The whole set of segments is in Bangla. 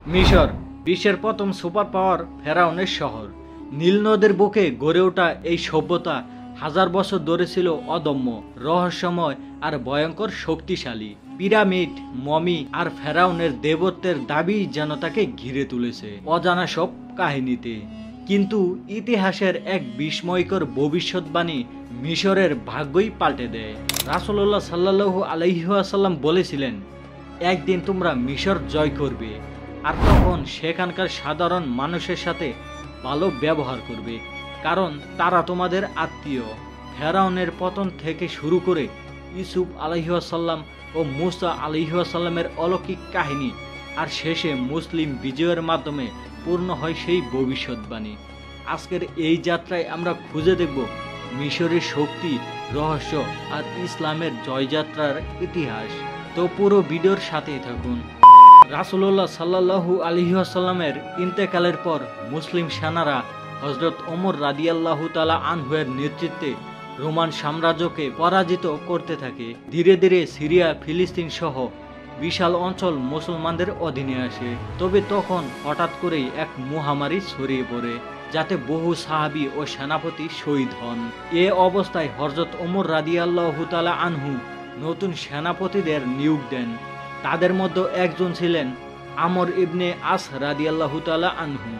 মিশর বিশ্বের প্রথম সুপার পাওয়ার ফেরাউনের শহর। নীল নদের বুকে গড়ে ওঠা এই সভ্যতা হাজার বছর ধরে ছিল অদম্য, রহস্যময় আর ভয়ঙ্কর শক্তিশালী। পিরামিড, মমি আর ফেরাউনের দেবত্বের দাবি যেন তাকে ঘিরে তুলেছে অজানা সব কাহিনীতে। কিন্তু ইতিহাসের এক বিস্ময়কর ভবিষ্যৎবাণী মিশরের ভাগ্যই পাল্টে দেয়। রাসূলুল্লাহ সাল্লাল্লাহু আলাইহি ওয়াসাল্লাম বলেছিলেন, একদিন তোমরা মিশর জয় করবে, আর তখন সেখানকার সাধারণ মানুষের সাথে ভালো ব্যবহার করবে, কারণ তারা তোমাদের আত্মীয়। ফেরাউনের পতন থেকে শুরু করে ইউসুফ আলাইহিস সালাম ও মুসা আলাইহিস সালামের অলৌকিক কাহিনী, আর শেষে মুসলিম বিজয়ের মাধ্যমে পূর্ণ হয় সেই ভবিষ্যৎবাণী। আজকের এই যাত্রায় আমরা খুঁজে দেখব মিশরের শক্তি, রহস্য আর ইসলামের জয়যাত্রার ইতিহাস। তো পুরো ভিডিওর সাথেই থাকুন। রাসূলুল্লাহ সাল্লাল্লাহু আলাইহি ওয়াসাল্লামের ইন্তেকালের পর মুসলিম সেনারা হযরত ওমর রাদিয়াল্লাহু তাআলা আনহু-এর নেতৃত্বে রোমান সাম্রাজ্যকে পরাজিত করতে থাকে। ধীরে ধীরে সিরিয়া, ফিলিস্তিন সহ বিশাল অঞ্চল মুসলমানদের অধীনে আসে। তবে তখন হঠাৎ করেই এক মহামারী ছড়িয়ে পড়ে, যাতে বহু সাহাবী ও সেনাপতি শহীদ হন। এ অবস্থায় হযরত ওমর রাদিয়াল্লাহু তাআলা আনহু নতুন সেনাপতিদের নিয়োগ দেন। তাদের মধ্যে একজন ছিলেন আমর ইবনে আস রাদিয়াল্লাহু তাআলা আনহু।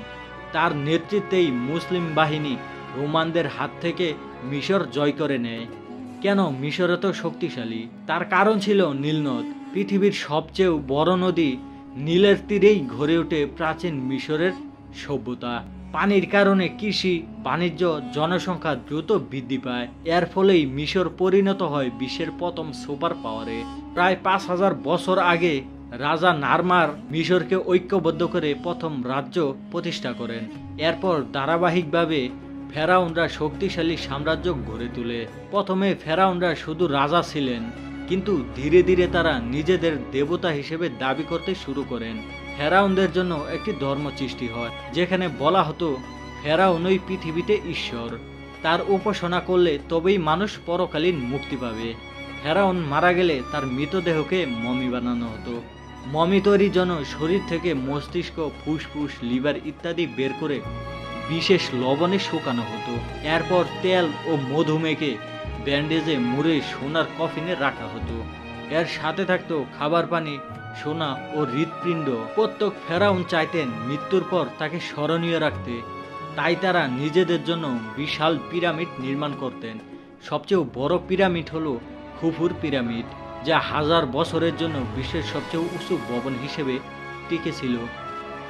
তার নেতৃত্বেই মুসলিম বাহিনী রোমানদের হাত থেকে মিশর জয় করে নেয়। কেন মিশর এত শক্তিশালী? তার কারণ ছিল নীলনদ। পৃথিবীর সবচেয়ে বড় নদী নীলের তীরেই গড়ে ওঠে প্রাচীন মিশরের সভ্যতা। পানির কারণে কৃষি, বাণিজ্য, জনসংখ্যা দ্রুত বৃদ্ধি পায়। এর ফলেই মিশর পরিণত হয় বিশ্বের প্রথম সুপার পাওয়ারে। প্রায় 5000 বছর আগে রাজা নারমার মিশরকে ঐক্যবদ্ধ করে প্রথম রাজ্য প্রতিষ্ঠা করেন। এরপর ধারাবাহিকভাবে ফেরাউনরা শক্তিশালী সাম্রাজ্য গড়ে তোলে। প্রথমে ফেরাউনরা শুধু রাজা ছিলেন, কিন্তু ধীরে ধীরে তারা নিজেদের দেবতা হিসেবে দাবি করতে শুরু করেন। ফেরাউনদের জন্য একটি ধর্ম সৃষ্টি হয়, যেখানে বলা হতো ফেরাউনই পৃথিবীতে ঈশ্বর। তার উপাসনা করলে তবেই মানুষ পরকালীন মুক্তি পাবে। ফেরাউন মারা গেলে তার মৃতদেহকে মমি বানানো হতো। মমি তৈরির জন্য শরীর থেকে মস্তিষ্ক, ফুসফুস, লিভার ইত্যাদি বের করে বিশেষ লবণে শুকানো হতো। এরপর তেল ও মধু মেখে ব্যান্ডেজে মুড়ে সোনার কফিনে রাখা হতো। এর সাথে থাকতো খাবার পানি, সোনা ও হৃৎপিণ্ড। প্রত্যেক ফেরাউন চাইতেন মৃত্যুর পর তাকে স্মরণীয় রাখতে, তাই তারা নিজেদের জন্য বিশাল পিরামিড নির্মাণ করতেন। সবচেয়ে বড় পিরামিড হলো খুফুর পিরামিড, যা হাজার বছরের জন্য বিশ্বের সবচেয়ে উঁচু ভবন হিসেবে টিকেছিল।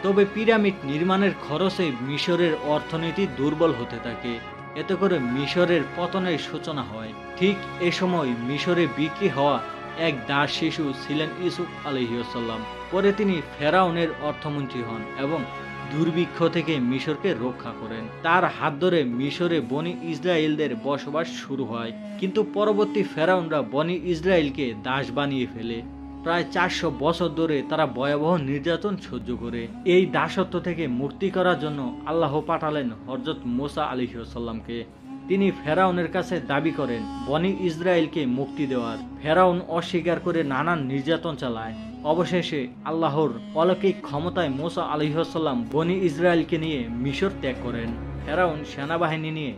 তবে পিরামিড নির্মাণের খরচে মিশরের অর্থনীতি দুর্বল হতে থাকে। এতে করে মিশরের পতনের সূচনা হয়। ঠিক এ সময় মিশরে বিক্রি হওয়া এক দাস শিশু ছিলেন ইউসুফ আলাইহিস সালাম। পরে তিনি ফেরাউনের অর্থমন্ত্রী হন এবং দুর্ভিক্ষ থেকে মিশরকে রক্ষা করেন। তার হাত ধরে মিশরে বনি ইসরায়েলদের বসবাস শুরু হয়। কিন্তু পরবর্তী ফেরাউনরা বনি ইসরায়েলকে দাস বানিয়ে ফেলে। প্রায় 400 বছর ধরে তারা ভয়াবহ নির্যাতন সহ্য করে। এই দাসত্ব থেকে মুক্তি করার জন্য আল্লাহ পাঠালেন হযরত মুসা আলাইহিস সালামকে। তিনি ফেরাউনের কাছে দাবি করেন বনি ইসরায়েলকে মুক্তি দেওয়ার। ফেরাউন অস্বীকার করে নানান নির্যাতন চালায়। অবশেষে আল্লাহর অলৌকিক ক্ষমতায় মুসা আলাইহিস সালাম বনি ইসরায়েলকে নিয়ে মিশর ত্যাগ করেন। ফেরাউন সেনাবাহিনী নিয়ে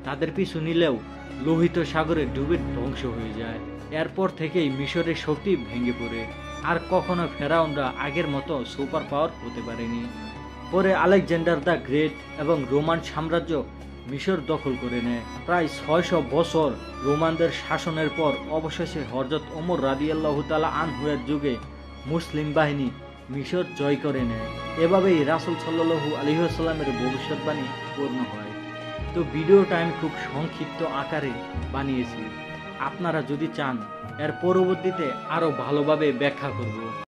তাদের পিছু নিলেও লোহিত সাগরে ডুবে ধ্বংস হয়ে যায়। এরপর থেকেই মিশরের শক্তি ভেঙে পড়ে, আর কখনো ফেরাউনরা আগের মতো সুপার পাওয়ার হতে পারেনি। পরে আলেকজান্ডার দ্য গ্রেট এবং রোমান সাম্রাজ্য মিশর দখল করে নেয়। প্রায় 600 বছর রোমানদের শাসনের পর অবশেষে হযরত ওমর রাদিয়াল্লাহু তাআলা আনহু-এর যুগে মুসলিম বাহিনী মিশর জয় করে নেয়। এভাবেই রাসূল সাল্লাল্লাহু আলাইহি ওয়াসাল্লামের ভবিষ্যৎবাণী পূর্ণ হয়। তো ভিডিওটা আমি খুব সংক্ষিপ্ত আকারে বানিয়েছি। আপনারা যদি চান এর পরবর্তীতে আরো ভালোভাবে ব্যাখ্যা করব।